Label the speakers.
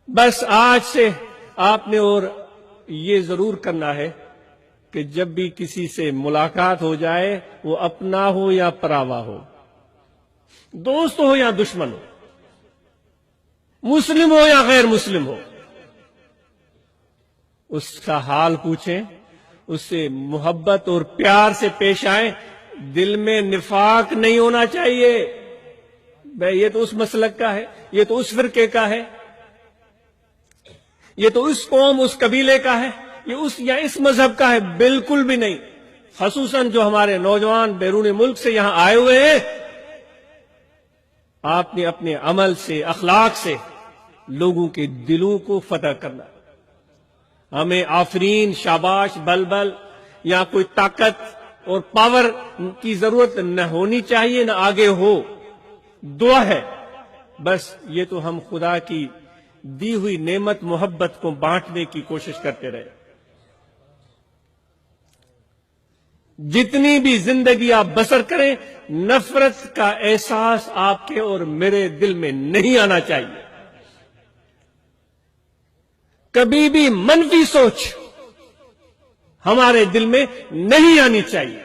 Speaker 1: بس آج سے آپ نے اور یہ ضرور کرنا ہے کہ جب بھی کسی سے ملاقات ہو جائے وہ اپنا ہو یا پراوا ہو، دوست ہو یا دشمن ہو، مسلم ہو یا غیر مسلم ہو، اس کا حال پوچھیں، اس سے محبت اور پیار سے پیش آئیں. دل میں نفاق نہیں ہونا چاہیے. بھائی یہ تو اس مسلک کا ہے، یہ تو اس فرقے کا ہے، یہ تو اس قوم اس قبیلے کا ہے، یہ اس یا اس مذہب کا ہے. بالکل بھی نہیں. خصوصاً جو ہمارے نوجوان بیرون ملک سے یہاں آئے ہوئے ہیں، آپ نے اپنے عمل سے، اخلاق سے لوگوں کے دلوں کو فتح کرنا. ہمیں آفرین، شاباش، بلبل یا کوئی طاقت اور پاور کی ضرورت نہ ہونی چاہیے، نہ آگے ہو. دعا ہے بس یہ تو ہم خدا کی دی ہوئی نعمت محبت کو بانٹنے کی کوشش کرتے رہے. جتنی بھی زندگی آپ بسر کریں، نفرت کا احساس آپ کے اور میرے دل میں نہیں آنا چاہیے. کبھی بھی منفی سوچ ہمارے دل میں نہیں آنی چاہیے.